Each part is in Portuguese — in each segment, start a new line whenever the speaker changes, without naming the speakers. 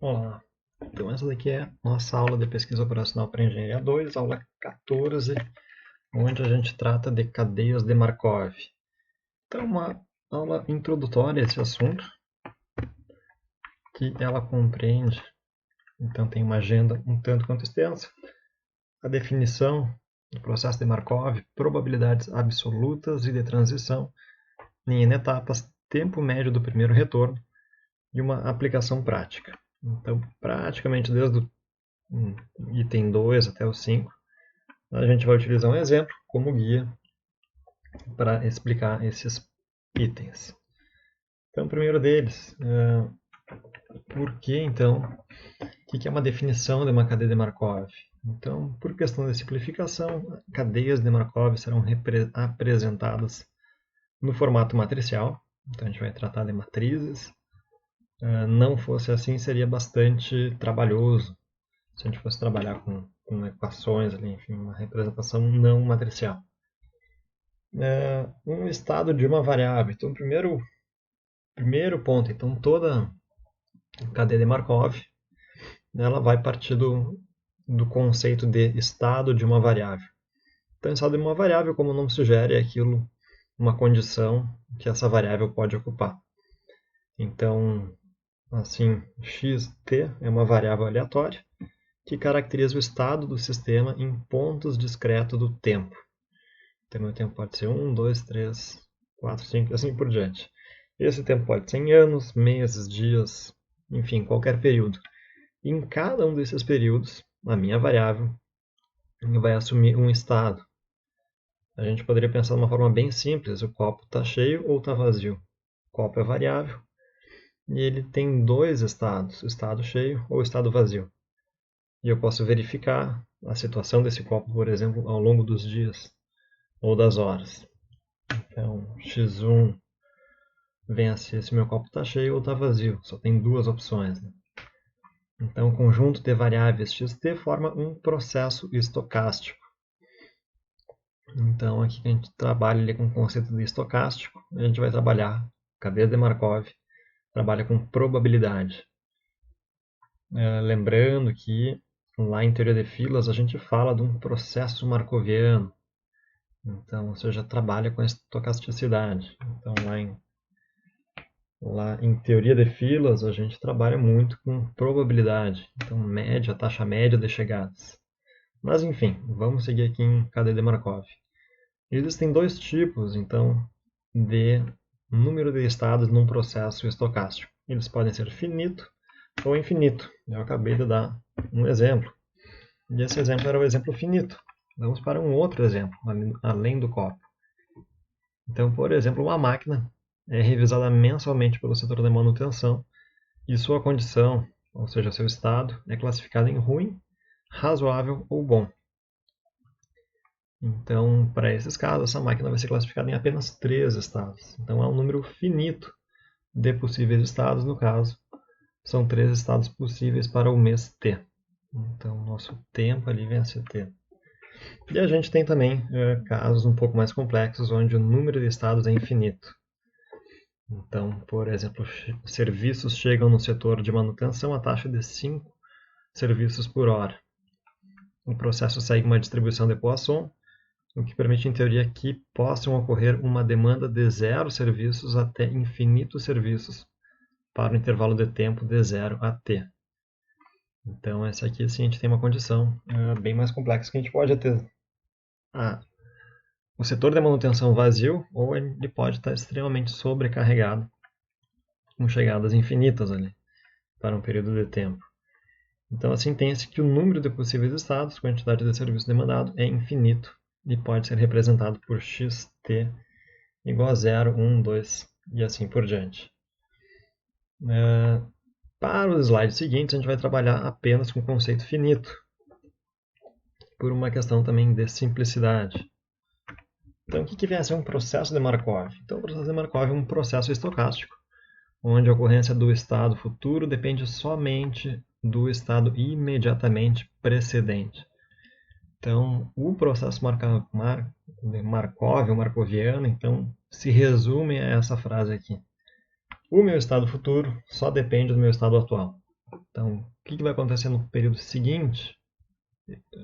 Olá, então essa daqui é nossa aula de pesquisa operacional para engenharia 2, aula 14, onde a gente trata de cadeias de Markov. Então, uma aula introdutória a esse assunto, que ela compreende, então tem uma agenda um tanto quanto extensa, a definição do processo de Markov, probabilidades absolutas e de transição em N etapas, tempo médio do primeiro retorno e uma aplicação prática. Então, praticamente desde o item 2 até o 5, a gente vai utilizar um exemplo como guia para explicar esses itens. Então, o primeiro deles, por que então, o que é uma definição de uma cadeia de Markov? Então, por questão de simplificação, cadeias de Markov serão apresentadas no formato matricial. Então, a gente vai tratar de matrizes. Não fosse assim, seria bastante trabalhoso se a gente fosse trabalhar com equações, ali, enfim, uma representação não matricial. Um estado de uma variável. Então, primeiro ponto, então toda cadeia de Markov, ela vai partir do conceito de estado de uma variável. Então, estado de uma variável, como o nome sugere, é aquilo, uma condição que essa variável pode ocupar. Então, assim, xt é uma variável aleatória que caracteriza o estado do sistema em pontos discretos do tempo. Então, meu tempo pode ser 1, 2, 3, 4, 5 assim por diante. Esse tempo pode ser em anos, meses, dias, enfim, qualquer período. E em cada um desses períodos, a minha variável vai assumir um estado. A gente poderia pensar de uma forma bem simples: o copo está cheio ou está vazio. O copo é variável e ele tem dois estados: estado cheio ou estado vazio. E eu posso verificar a situação desse copo, por exemplo, ao longo dos dias ou das horas. Então, x1 vem a ser se meu copo está cheio ou está vazio. Só tem duas opções. Né? Então, o conjunto de variáveis xt forma um processo estocástico. Então, aqui a gente trabalha ali com o conceito de estocástico. A gente vai trabalhar cadeia de Markov, trabalha com probabilidade. Lembrando que lá em teoria de filas a gente fala de um processo markoviano. Então, você já trabalha com a estocasticidade. Então, lá em teoria de filas, a gente trabalha muito com probabilidade. Então, média, taxa média de chegadas. Mas, enfim, vamos seguir aqui em cadeia de Markov. Existem dois tipos, então, de número de estados num processo estocástico. Eles podem ser finito ou infinito. Eu acabei de dar um exemplo. E esse exemplo era o exemplo finito. Vamos para um outro exemplo, além do copo. Então, por exemplo, uma máquina é revisada mensalmente pelo setor de manutenção e sua condição, ou seja, seu estado, é classificada em ruim, razoável ou bom. Então, para esses casos, essa máquina vai ser classificada em apenas 3 estados. Então, há um número finito de possíveis estados, no caso, são 3 estados possíveis para o mês T. Então, nosso tempo ali vem a ser T. E a gente tem também casos um pouco mais complexos, onde o número de estados é infinito. Então, por exemplo, serviços chegam no setor de manutenção a taxa de 5 serviços por hora. O processo segue uma distribuição de Poisson, o que permite, em teoria, que possam ocorrer uma demanda de 0 serviços até infinitos serviços para o intervalo de tempo de 0 a t. Então, essa aqui, sim, a gente tem uma condição bem mais complexa, que a gente pode ter o setor de manutenção vazio, ou ele pode estar extremamente sobrecarregado, com chegadas infinitas ali, para um período de tempo. Então, assim, entende-se que o número de possíveis estados, quantidade de serviço demandado, é infinito e pode ser representado por xt igual a 0, 1, 2 e assim por diante. Para os slides seguintes, a gente vai trabalhar apenas com o conceito finito, por uma questão também de simplicidade. Então, o que vem a ser um processo de Markov? Então, o processo de Markov é um processo estocástico, onde a ocorrência do estado futuro depende somente do estado imediatamente precedente. Então, o processo Markov, ou markoviano, então, se resume a essa frase aqui. O meu estado futuro só depende do meu estado atual. Então, o que vai acontecer no período seguinte?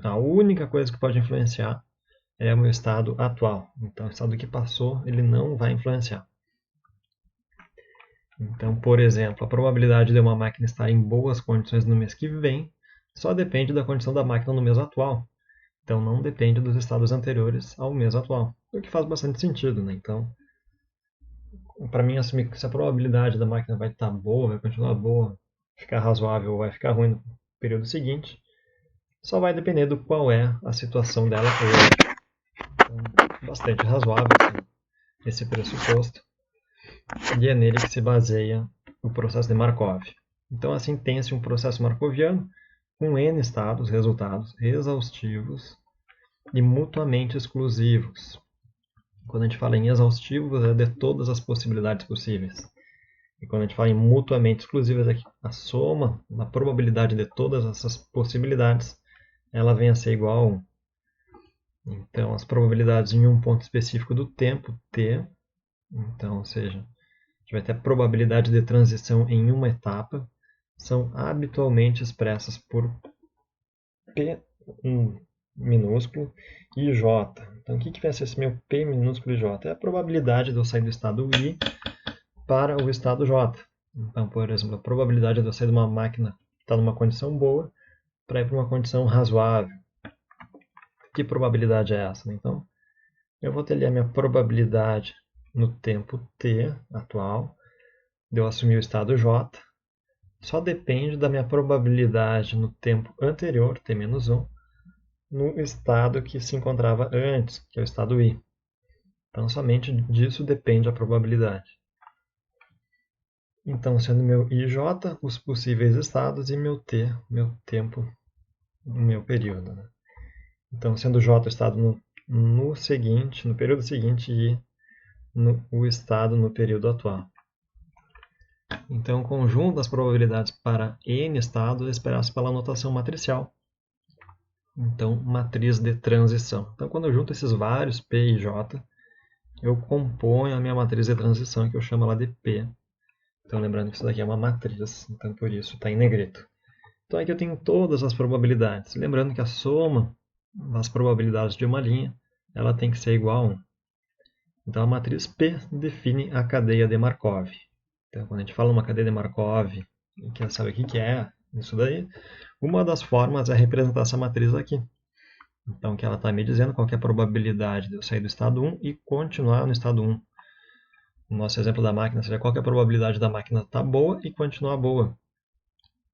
A única coisa que pode influenciar é o meu estado atual. Então, o estado que passou, ele não vai influenciar. Então, por exemplo, a probabilidade de uma máquina estar em boas condições no mês que vem só depende da condição da máquina no mês atual. Então, não depende dos estados anteriores ao mês atual, o que faz bastante sentido, né? Então, para mim, assumir que se a probabilidade da máquina vai estar boa, vai continuar boa, ficar razoável ou vai ficar ruim no período seguinte, só vai depender do qual é a situação dela hoje. Então, bastante razoável esse pressuposto, e é nele que se baseia o processo de Markov. Então, assim, tem-se um processo markoviano com N estados, resultados exaustivos e mutuamente exclusivos. Quando a gente fala em exaustivos, é de todas as possibilidades possíveis. E quando a gente fala em mutuamente exclusivas, é que a soma, a probabilidade de todas essas possibilidades, ela vem a ser igual a 1. Então, as probabilidades em um ponto específico do tempo, t, então, ou seja, a gente vai ter a probabilidade de transição em uma etapa, são habitualmente expressas por P minúsculo e J. Então, o que vai ser esse meu P minúsculo e J? É a probabilidade de eu sair do estado I para o estado J. Então, por exemplo, a probabilidade de eu sair de uma máquina que está numa condição boa para ir para uma condição razoável. Que probabilidade é essa? Então, eu vou ter ali a minha probabilidade no tempo t atual de eu assumir o estado J. Só depende da minha probabilidade no tempo anterior, t-1, no estado que se encontrava antes, que é o estado I. Então, somente disso depende a probabilidade. Então, sendo meu IJ, os possíveis estados, e meu T, meu tempo, o meu período. Né? Então, sendo J o estado no seguinte, no período seguinte, e o estado no período atual. Então, o conjunto das probabilidades para N estados é expresso pela notação matricial. Então, matriz de transição. Então, quando eu junto esses vários P e J, eu componho a minha matriz de transição, que eu chamo ela de P. Então, lembrando que isso daqui é uma matriz, então por isso está em negrito. Então, aqui eu tenho todas as probabilidades. Lembrando que a soma das probabilidades de uma linha, ela tem que ser igual a 1. Então, a matriz P define a cadeia de Markov. Então, quando a gente fala uma cadeia de Markov, e quer saber o que é isso daí, uma das formas é representar essa matriz aqui. Então, que ela está me dizendo qual é a probabilidade de eu sair do estado 1 e continuar no estado 1. No nosso exemplo da máquina, seria qual é a probabilidade da máquina estar boa e continuar boa.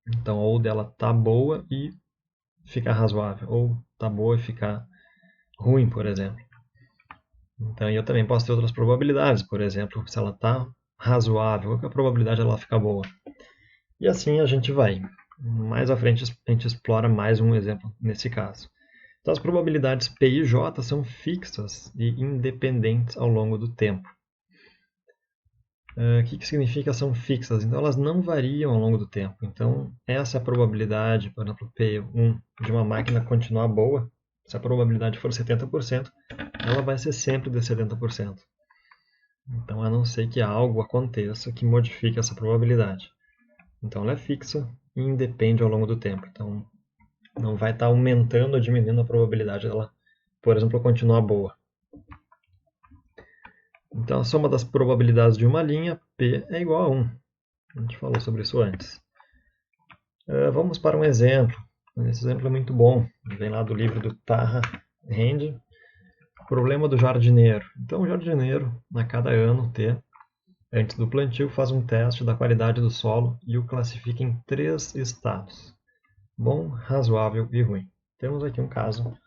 Então, ou dela estar boa e ficar razoável, ou estar boa e ficar ruim, por exemplo. Então, eu também posso ter outras probabilidades, por exemplo, se ela está razoável, qual é a probabilidade dela ficar boa. E assim a gente vai. Mais à frente a gente explora mais um exemplo nesse caso. Então, as probabilidades P e J são fixas e independentes ao longo do tempo. O que significa são fixas? Então, elas não variam ao longo do tempo. Então, essa é a probabilidade, por exemplo, P1 de uma máquina continuar boa. Se a probabilidade for 70%, ela vai ser sempre de 70%. Então, a não ser que algo aconteça que modifique essa probabilidade. Então, ela é fixa e independe ao longo do tempo. Então, não vai estar aumentando ou diminuindo a probabilidade dela, por exemplo, continuar boa. Então, a soma das probabilidades de uma linha, P, é igual a 1. A gente falou sobre isso antes. Vamos para um exemplo. Esse exemplo é muito bom. Vem lá do livro do Taha Hand. Problema do jardineiro. Então, o jardineiro, a cada ano, T, antes do plantio, faz um teste da qualidade do solo e o classifica em 3 estados: bom, razoável e ruim. Temos aqui um caso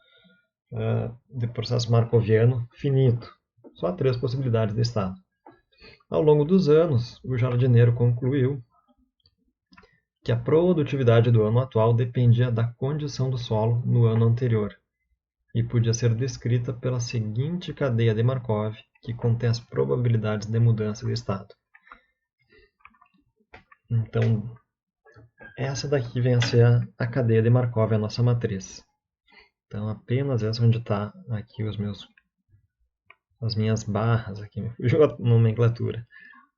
de processo markoviano finito. Só 3 possibilidades de estado. Ao longo dos anos, o jardineiro concluiu que a produtividade do ano atual dependia da condição do solo no ano anterior e podia ser descrita pela seguinte cadeia de Markov, que contém as probabilidades de mudança de estado. Então, essa daqui vem a ser a cadeia de Markov, a nossa matriz. Então, apenas essa onde está aqui as minhas barras, aqui me fugiu a nomenclatura.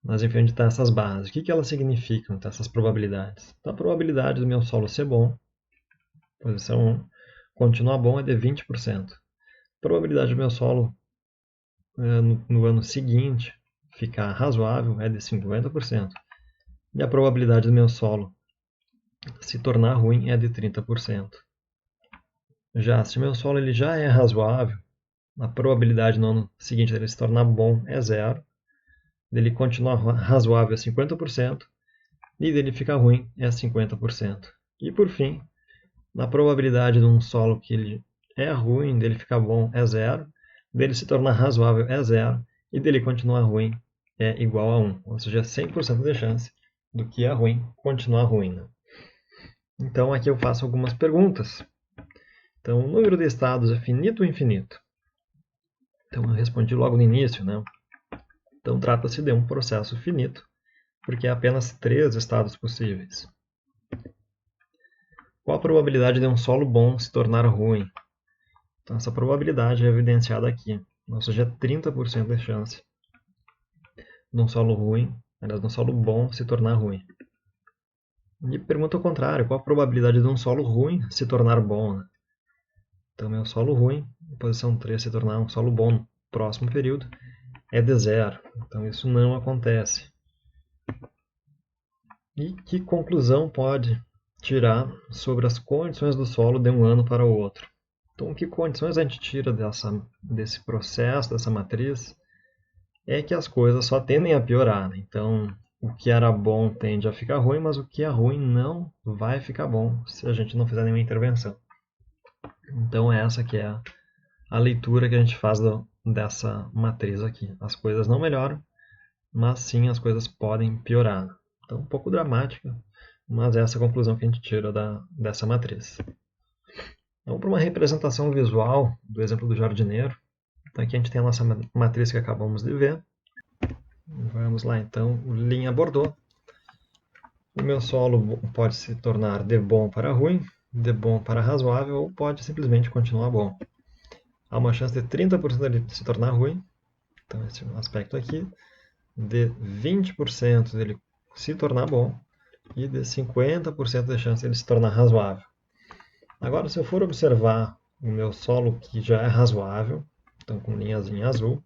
Mas enfim, onde estão essas barras? O que elas significam, então, essas probabilidades? Então, a probabilidade do meu solo ser bom, posição 1, continuar bom é de 20%. A probabilidade do meu solo no ano seguinte ficar razoável é de 50%. E a probabilidade do meu solo se tornar ruim é de 30%. Já se meu solo ele já é razoável, a probabilidade no ano seguinte dele se tornar bom é zero, dele continuar razoável é 50% e dele ficar ruim é 50%. E por fim, a probabilidade de um solo que ele é ruim, dele ficar bom é zero, dele se tornar razoável é zero e dele continuar ruim é igual a 1. Ou seja, 100% de chance do que é ruim continuar ruim. Né? Então aqui eu faço algumas perguntas. Então, o número de estados é finito ou infinito? Então, eu respondi logo no início, né? Então, trata-se de um processo finito, porque há apenas 3 estados possíveis. Qual a probabilidade de um solo bom se tornar ruim? Então, essa probabilidade é evidenciada aqui. Ou seja, 30% de chance de um solo ruim, aliás, de um solo bom se tornar ruim. E pergunta ao contrário, qual a probabilidade de um solo ruim se tornar bom? Né? Então, meu solo ruim, posição 3, se tornar um solo bom no próximo período, é de zero. Então, isso não acontece. E que conclusão pode tirar sobre as condições do solo de um ano para o outro? Então, que condições a gente tira desse processo, dessa matriz? É que as coisas só tendem a piorar. Né? Então, o que era bom tende a ficar ruim, mas o que é ruim não vai ficar bom se a gente não fizer nenhuma intervenção. Então, essa que é a leitura que a gente faz dessa matriz aqui. As coisas não melhoram, mas sim as coisas podem piorar. Então, um pouco dramática, mas essa é a conclusão que a gente tira dessa matriz. Vamos para uma representação visual do exemplo do jardineiro. Então, aqui a gente tem a nossa matriz que acabamos de ver. Vamos lá, então, linha Bordeaux. O meu solo pode se tornar de bom para ruim, de bom para razoável, ou pode simplesmente continuar bom. Há uma chance de 30% de se tornar ruim, então esse aspecto aqui, de 20% dele se tornar bom e de 50% de chance de ele se tornar razoável. Agora, se eu for observar o meu solo que já é razoável, então com linhazinha azul,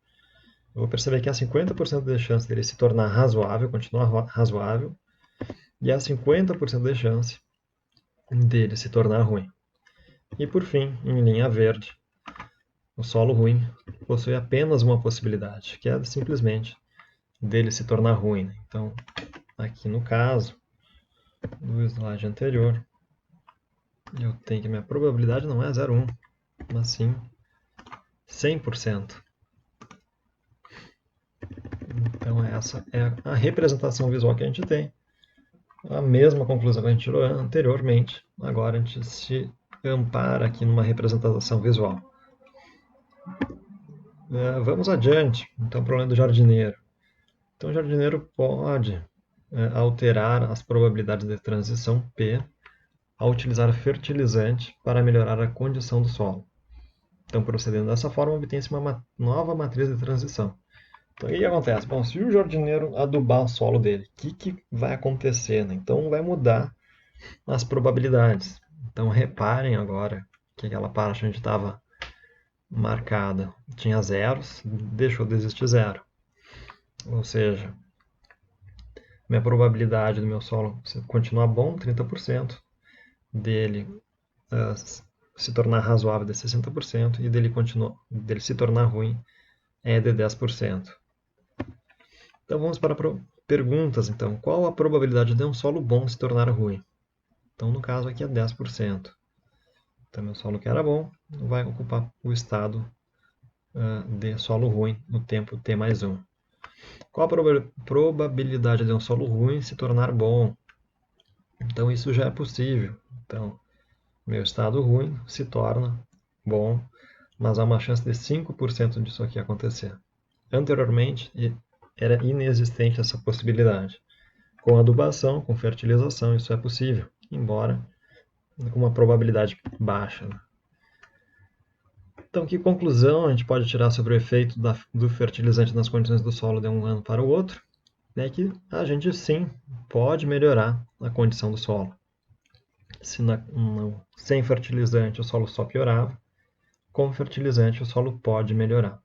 eu vou perceber que há 50% de chance dele se tornar razoável, continuar razoável, e há 50% de chance dele se tornar ruim. E por fim, em linha verde, o solo ruim possui apenas uma possibilidade, que é simplesmente dele se tornar ruim. Então, aqui no caso do slide anterior, eu tenho que minha probabilidade não é 0,1, mas sim 100%. Então, essa é a representação visual que a gente tem. A mesma conclusão que a gente tirou anteriormente, agora a gente se ampara aqui numa representação visual. Vamos adiante. Então, o problema do jardineiro. Então, o jardineiro pode alterar as probabilidades de transição P ao utilizar fertilizante para melhorar a condição do solo. Então, procedendo dessa forma, obtém-se uma nova matriz de transição. Então, o que acontece? Bom, se o jardineiro adubar o solo dele, o que vai acontecer? Né? Então, vai mudar as probabilidades. Então, reparem agora que aquela parte onde estava marcada tinha zeros, deixou de existir zero. Ou seja, minha probabilidade do meu solo continuar bom, 30%, dele se tornar razoável de 60% e dele se tornar ruim é de 10%. Então vamos para perguntas. Então, qual a probabilidade de um solo bom se tornar ruim? Então, no caso aqui é 10%. Então, meu solo que era bom vai ocupar o estado de solo ruim no tempo t mais 1. Qual a probabilidade de um solo ruim se tornar bom? Então, isso já é possível. Então, meu estado ruim se torna bom, mas há uma chance de 5% disso aqui acontecer. Anteriormente, era inexistente essa possibilidade. Com adubação, com fertilização, isso é possível, embora com uma probabilidade baixa. Então, que conclusão a gente pode tirar sobre o efeito do fertilizante nas condições do solo de um ano para o outro? é que a gente sim pode melhorar a condição do solo. Se sem fertilizante o solo só piorava, com fertilizante o solo pode melhorar.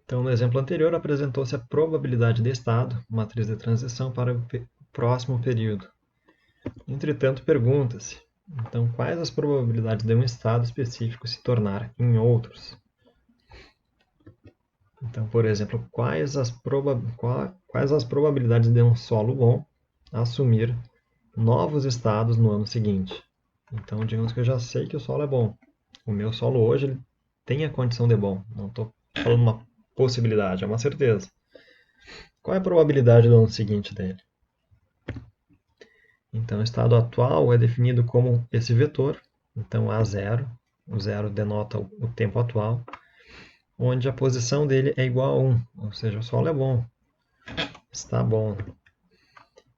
Então, no exemplo anterior, apresentou-se a probabilidade de estado, matriz de transição, para o próximo período. Entretanto, pergunta-se, então, quais as probabilidades de um estado específico se tornar em outros? Então, por exemplo, quais as probabilidades de um solo bom assumir novos estados no ano seguinte? Então, digamos que eu já sei que o solo é bom. O meu solo hoje ele tem a condição de bom. Não estou falando uma possibilidade, é uma certeza. Qual é a probabilidade do ano seguinte dele? Então, o estado atual é definido como esse vetor. Então, A0, o 0 denota o tempo atual, onde a posição dele é igual a 1, ou seja, o solo é bom, está bom.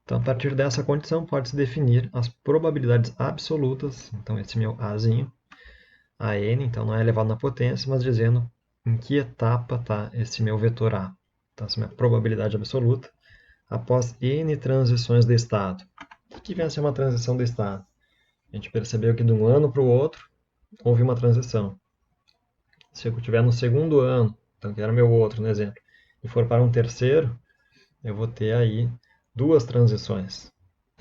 Então, a partir dessa condição, pode-se definir as probabilidades absolutas. Então, esse meu Azinho, a n, então não é elevado na potência, mas dizendo em que etapa está esse meu vetor A. Então, essa é a minha probabilidade absoluta após n transições de estado. O que vem a ser uma transição de estado? A gente percebeu que de um ano para o outro houve uma transição. Se eu estiver no segundo ano, então que era meu outro, no exemplo, e for para um terceiro, eu vou ter aí duas transições.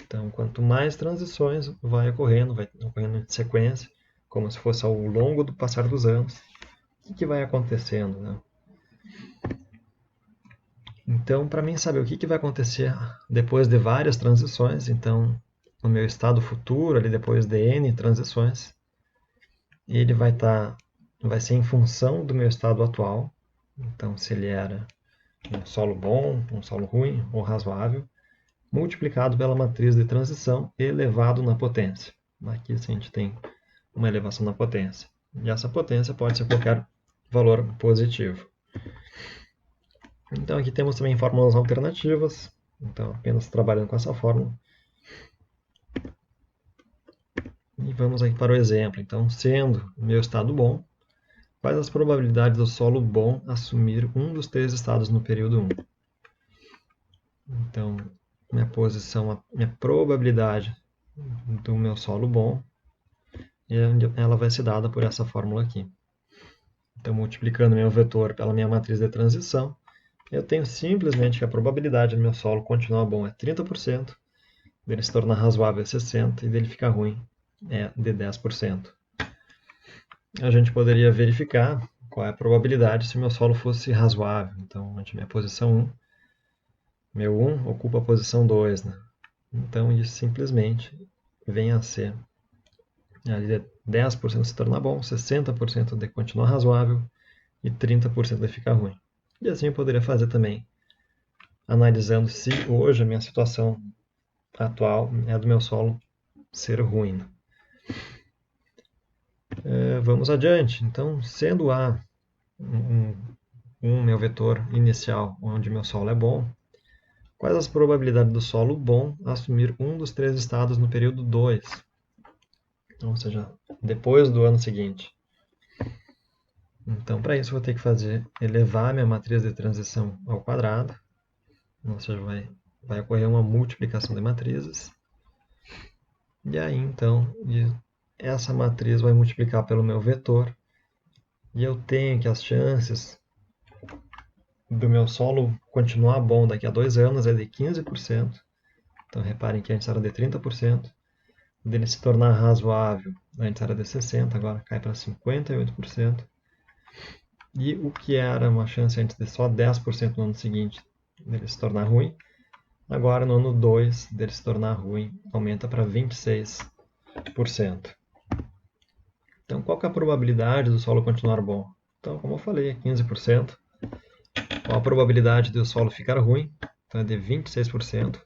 Então, quanto mais transições vai ocorrendo em sequência, como se fosse ao longo do passar dos anos, o que vai acontecendo, né? Então, para mim saber o que vai acontecer depois de várias transições, então, no meu estado futuro, ali depois de N transições, ele vai ser em função do meu estado atual. Então, se ele era um solo bom, um solo ruim ou razoável, multiplicado pela matriz de transição elevado na potência. Aqui a gente tem uma elevação na potência. E essa potência pode ser qualquer valor positivo. Então aqui temos também fórmulas alternativas. Então apenas trabalhando com essa fórmula. E vamos aqui para o exemplo. Então, sendo o meu estado bom, quais as probabilidades do solo bom assumir um dos três estados no período 1? Então, minha probabilidade do meu solo bom, ela vai ser dada por essa fórmula aqui. Então, multiplicando meu vetor pela minha matriz de transição, eu tenho simplesmente que a probabilidade do meu solo continuar bom é 30%, dele se tornar razoável é 60% e dele ficar ruim é de 10%. A gente poderia verificar qual é a probabilidade se o meu solo fosse razoável. Então, a minha posição 1, meu 1 ocupa a posição 2. Né? Então, isso simplesmente vem a ser ali de 10% se tornar bom, 60% de continuar razoável e 30% de ficar ruim. E assim eu poderia fazer também, analisando se hoje a minha situação atual é do meu solo ser ruim. Vamos adiante. Então, sendo A meu vetor inicial onde meu solo é bom, quais as probabilidades do solo bom assumir um dos três estados no período 2? Ou seja, depois do ano seguinte. Então, para isso, vou ter que elevar minha matriz de transição ao quadrado. Ou seja, vai ocorrer uma multiplicação de matrizes. E aí, então, essa matriz vai multiplicar pelo meu vetor. E eu tenho que as chances do meu solo continuar bom daqui a 2 anos é de 15%. Então, reparem que antes era de 30%. Dele se tornar razoável, antes era de 60%, agora cai para 58%. E o que era uma chance antes de só 10% no ano seguinte dele se tornar ruim, agora no ano 2 dele se tornar ruim, aumenta para 26%. Então, qual que é a probabilidade do solo continuar bom? Então, como eu falei, é 15%. Qual a probabilidade do solo ficar ruim? Então, é de 26%.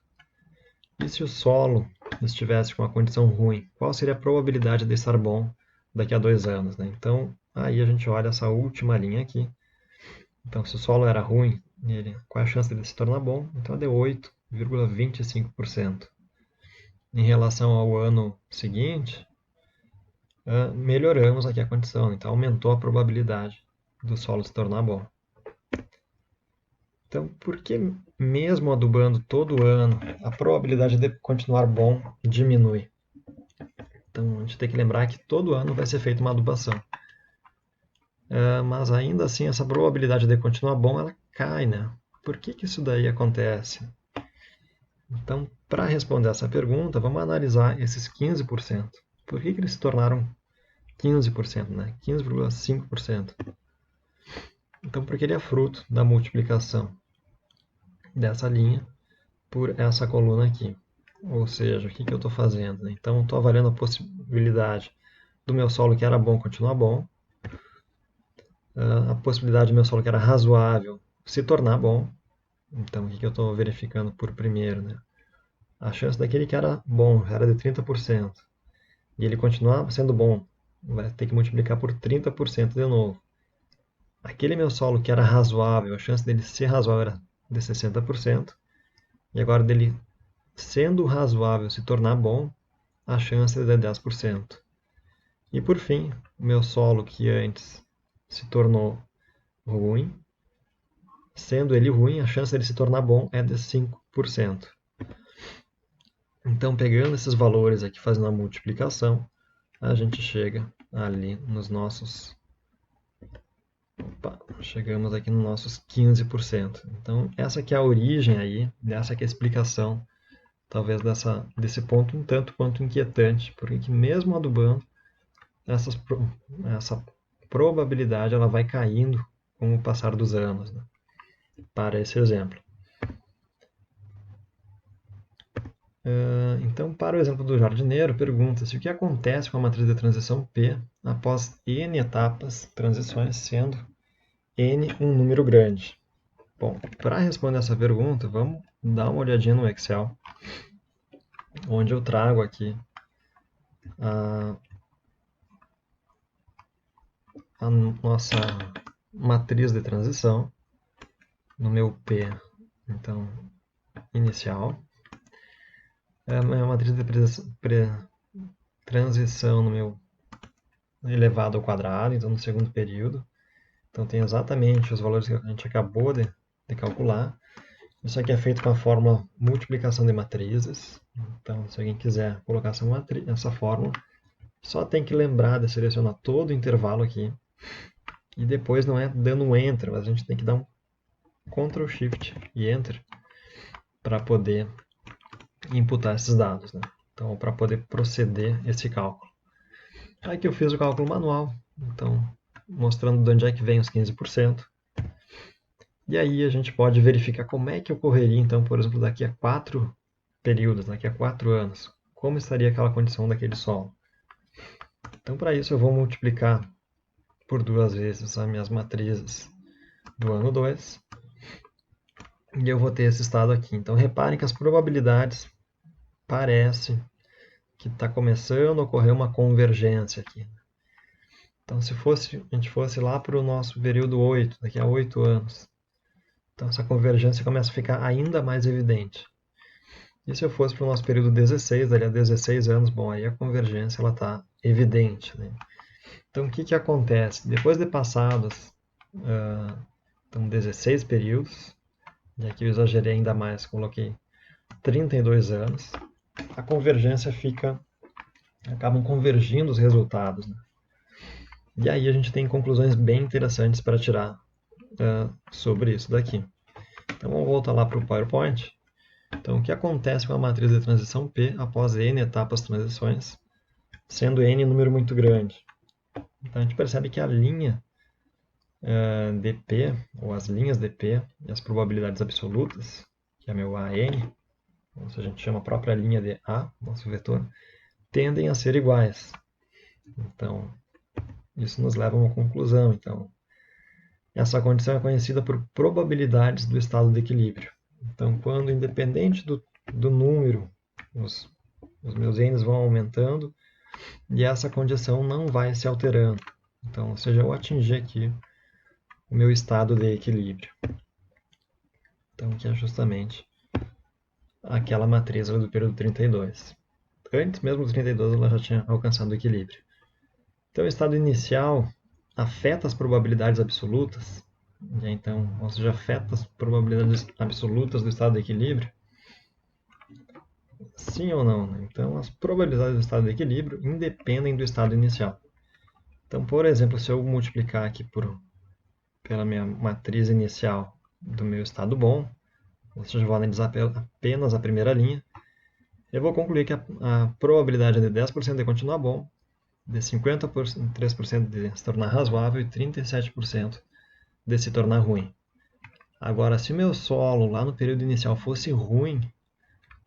E se o solo estivesse com uma condição ruim, qual seria a probabilidade de estar bom daqui a 2 anos? Né? Então, aí a gente olha essa última linha aqui. Então, se o solo era ruim, qual é a chance dele se tornar bom? Então, é de 8,25%. Em relação ao ano seguinte, melhoramos aqui a condição. Então, aumentou a probabilidade do solo se tornar bom. Então, por que mesmo adubando todo ano, a probabilidade de continuar bom diminui? Então, a gente tem que lembrar que todo ano vai ser feita uma adubação. Mas ainda assim, essa probabilidade de continuar bom, ela cai, né? Por que isso daí acontece? Então, para responder essa pergunta, vamos analisar esses 15%. Por que eles se tornaram 15%, né? 15,5%. Então, porque ele é fruto da multiplicação dessa linha por essa coluna aqui. Ou seja, o que eu estou fazendo? Então, estou avaliando a possibilidade do meu solo que era bom continuar bom, a possibilidade do meu solo que era razoável se tornar bom. Então, o que eu estou verificando por primeiro? Né? A chance daquele que era bom era de 30%, e ele continuar sendo bom, vai ter que multiplicar por 30% de novo. Aquele meu solo que era razoável, a chance dele ser razoável era de 60%, e agora dele sendo razoável se tornar bom, a chance é de 10%. E por fim, o meu solo que antes se tornou ruim, sendo ele ruim, a chance dele se tornar bom é de 5%. Então, pegando esses valores aqui, fazendo a multiplicação, a gente chega ali nos nossos... Opa, chegamos aqui nos nossos 15%. Então, essa aqui é a origem aí, dessa aqui é a explicação, talvez desse ponto um tanto quanto inquietante, porque que mesmo adubando, essa probabilidade ela vai caindo com o passar dos anos, né? Para esse exemplo. Então, para o exemplo do jardineiro, pergunta-se o que acontece com a matriz de transição P após n etapas, transições, sendo n um número grande. Bom, para responder essa pergunta, vamos dar uma olhadinha no Excel, onde eu trago aqui a nossa matriz de transição no meu P, então, inicial. A minha matriz de transição no meu elevado ao quadrado, então no segundo período. Então tem exatamente os valores que a gente acabou de calcular. Isso aqui é feito com a fórmula multiplicação de matrizes. Então, se alguém quiser colocar essa fórmula, só tem que lembrar de selecionar todo o intervalo aqui. E depois não é dando um Enter, mas a gente tem que dar um Ctrl Shift e Enter para poder imputar esses dados, né? Então, para poder proceder esse cálculo. Aqui eu fiz o cálculo manual, então mostrando de onde é que vem os 15%. E aí a gente pode verificar como é que ocorreria, então, por exemplo, daqui a 4 períodos, daqui a 4 anos, como estaria aquela condição daquele solo. Então, para isso, eu vou multiplicar por 2 vezes as minhas matrizes do ano 2, e eu vou ter esse estado aqui. Então, reparem que as probabilidades parece que está começando a ocorrer uma convergência aqui. Então, se a gente fosse lá para o nosso período 8, daqui a 8 anos, então essa convergência começa a ficar ainda mais evidente. E se eu fosse para o nosso período 16, dali a 16 anos, bom, aí a convergência está evidente, né? Então, o que acontece? Depois de passados então 16 períodos, e aqui eu exagerei ainda mais, coloquei 32 anos, a convergência acabam convergindo os resultados, né? E aí a gente tem conclusões bem interessantes para tirar sobre isso daqui. Então vamos voltar lá para o PowerPoint. Então o que acontece com a matriz de transição P após n etapas transições, sendo n um número muito grande? Então a gente percebe que a linha dp, ou as linhas dp e as probabilidades absolutas, que é meu AN, ou seja, a gente chama a própria linha de A, nosso vetor, tendem a ser iguais. Então, isso nos leva a uma conclusão. Então, essa condição é conhecida por probabilidades do estado de equilíbrio. Então, quando, independente do número, os meus n's vão aumentando e essa condição não vai se alterando. Então, ou seja, eu atingir aqui o meu estado de equilíbrio. Então, que é justamente aquela matriz do período 32. Antes mesmo do 32, ela já tinha alcançado o equilíbrio. Então, o estado inicial afeta as probabilidades absolutas E então, ou seja, afeta as probabilidades absolutas do estado de equilíbrio? Sim ou não? Então, as probabilidades do estado de equilíbrio independem do estado inicial. Então, por exemplo, se eu multiplicar aqui pela minha matriz inicial do meu estado bom, ou seja, vou analisar apenas a primeira linha, eu vou concluir que a probabilidade é de 10% de continuar bom, de 53% de se tornar razoável e 37% de se tornar ruim. Agora, se o meu solo lá no período inicial fosse ruim,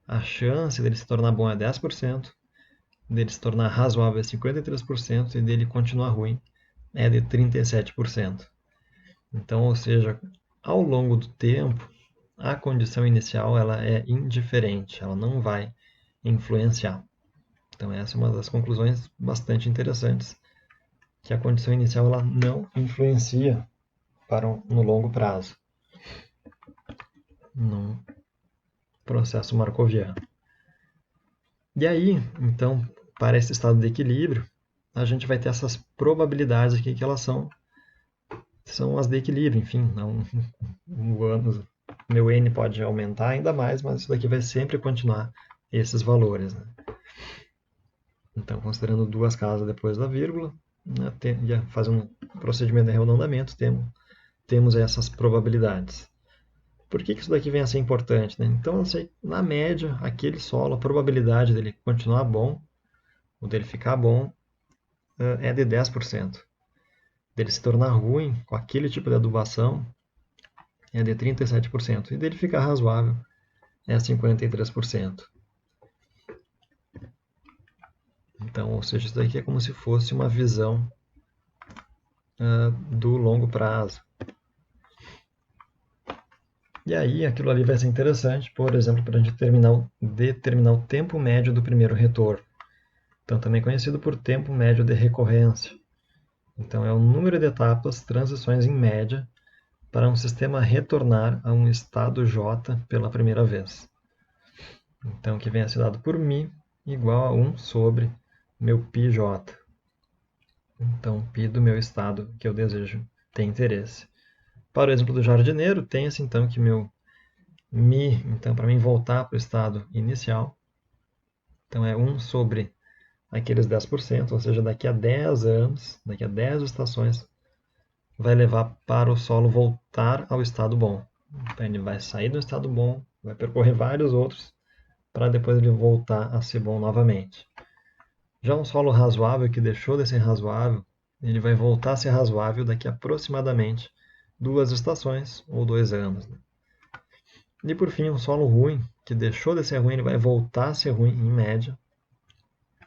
a chance dele se tornar bom é 10%, dele se tornar razoável é 53% e dele continuar ruim é de 37%. Então, ou seja, ao longo do tempo, a condição inicial ela é indiferente, ela não vai influenciar. Então, essa é uma das conclusões bastante interessantes, que a condição inicial ela não influencia no longo prazo, no processo marcoviano. E aí, então, para esse estado de equilíbrio, a gente vai ter essas probabilidades aqui que elas são as de equilíbrio, enfim, não, meu n pode aumentar ainda mais, mas isso daqui vai sempre continuar esses valores, né? Então, considerando duas casas depois da vírgula, né, fazendo um procedimento de arredondamento, temos essas probabilidades. Por que isso daqui vem a ser importante? Né? Então, na média, aquele solo, a probabilidade dele continuar bom, ou dele ficar bom, é de 10%. Dele se tornar ruim com aquele tipo de adubação é de 37%. E dele ficar razoável é 53%. Então, ou seja, isso daqui é como se fosse uma visão do longo prazo. E aí, aquilo ali vai ser interessante, por exemplo, para a gente determinar o tempo médio do primeiro retorno. Então, também conhecido por tempo médio de recorrência. Então, é o número de etapas, transições em média, para um sistema retornar a um estado J pela primeira vez. Então, que vem a ser dado por μ igual a 1 sobre meu πj. Então, π do meu estado que eu desejo ter interesse. Para o exemplo do jardineiro, tem-se então que meu μ, então, para mim voltar para o estado inicial, então é 1 sobre aqueles 10%, ou seja, daqui a 10 anos, daqui a 10 estações, vai levar para o solo voltar ao estado bom. Então, ele vai sair do estado bom, vai percorrer vários outros, para depois ele voltar a ser bom novamente. Já um solo razoável que deixou de ser razoável, ele vai voltar a ser razoável daqui a aproximadamente 2 estações ou 2 anos. E por fim, um solo ruim, que deixou de ser ruim, ele vai voltar a ser ruim em média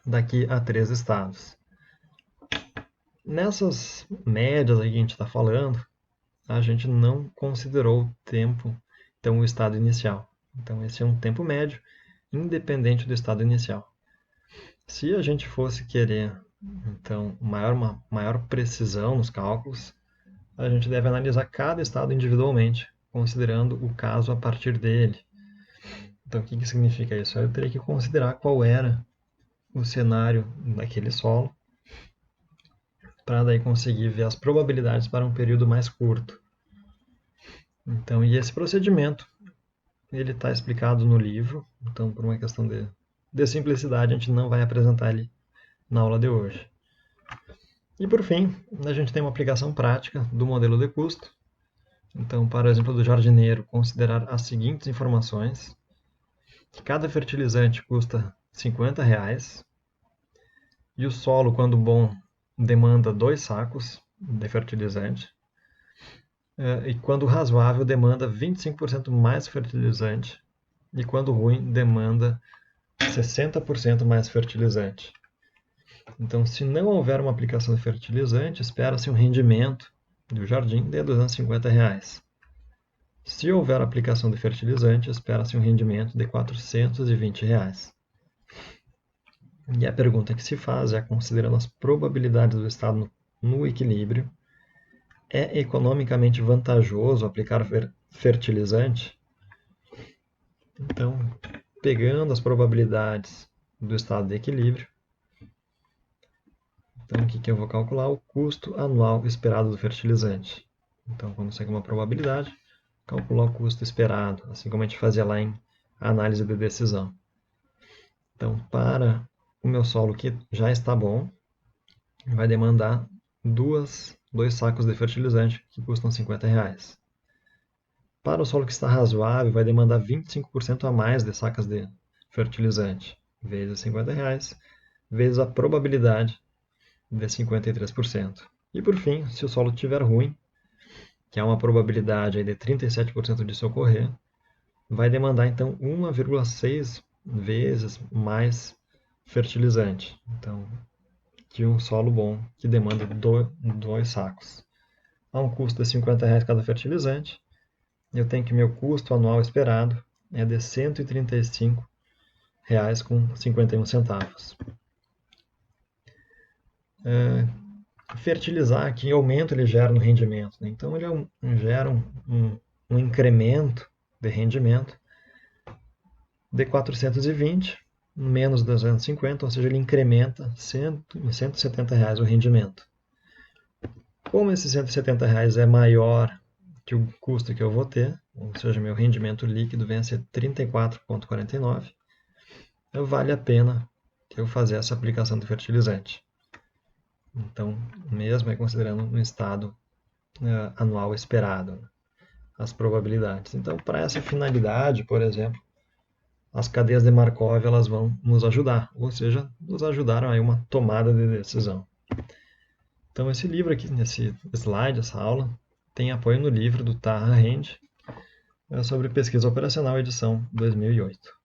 daqui a 3 estados. Nessas médias aí que a gente está falando, a gente não considerou o tempo, então o estado inicial. Então esse é um tempo médio, independente do estado inicial. Se a gente fosse querer, então, uma maior precisão nos cálculos, a gente deve analisar cada estado individualmente, considerando o caso a partir dele. Então, o que significa isso? Eu teria que considerar qual era o cenário daquele solo, para daí conseguir ver as probabilidades para um período mais curto. Então, e esse procedimento, ele está explicado no livro, então por uma questão de simplicidade, a gente não vai apresentar ele na aula de hoje. E por fim, a gente tem uma aplicação prática do modelo de custo. Então, para o exemplo do jardineiro, considerar as seguintes informações: que cada fertilizante custa R$50, e o solo, quando bom, demanda 2 sacos de fertilizante, e quando razoável, demanda 25% mais fertilizante, e quando ruim, demanda 60% mais fertilizante. Então, se não houver uma aplicação de fertilizante, espera-se um rendimento do jardim de R$250. Se houver aplicação de fertilizante, espera-se um rendimento de R$420. E a pergunta que se faz é, considerando as probabilidades do estado no equilíbrio, é economicamente vantajoso aplicar fertilizante? Então, pegando as probabilidades do estado de equilíbrio, então, o que eu vou calcular? O custo anual esperado do fertilizante. Então, quando você tem uma probabilidade, calcular o custo esperado, assim como a gente fazia lá em análise de decisão. Então, para o meu solo que já está bom, vai demandar dois sacos de fertilizante que custam R$ 50. Para o solo que está razoável, vai demandar 25% a mais de sacas de fertilizante, vezes R$ 50, vezes a probabilidade de 53%. E por fim, se o solo estiver ruim, que é uma probabilidade de 37% de ocorrer, vai demandar então 1,6 vezes mais fertilizante. Então, que um solo bom que demanda dois sacos. A um custo de R$ 50 cada fertilizante, eu tenho que meu custo anual esperado é de R$ 135,51. Fertilizar aqui, aumento ele gera no rendimento. Né? Então ele gera um incremento de rendimento de 420 menos 250, ou seja, ele incrementa em R$ 170 o rendimento. Como esses R$ 170 é maior que o custo que eu vou ter, ou seja, meu rendimento líquido vem a ser 34,49, vale a pena eu fazer essa aplicação do fertilizante. Então, mesmo considerando no estado anual esperado, as probabilidades. Então, para essa finalidade, por exemplo, as cadeias de Markov elas vão nos ajudar, ou seja, nos ajudaram a uma tomada de decisão. Então, esse livro aqui, nesse slide, essa aula, tem apoio no livro do Taha Hand sobre pesquisa operacional, edição 2008.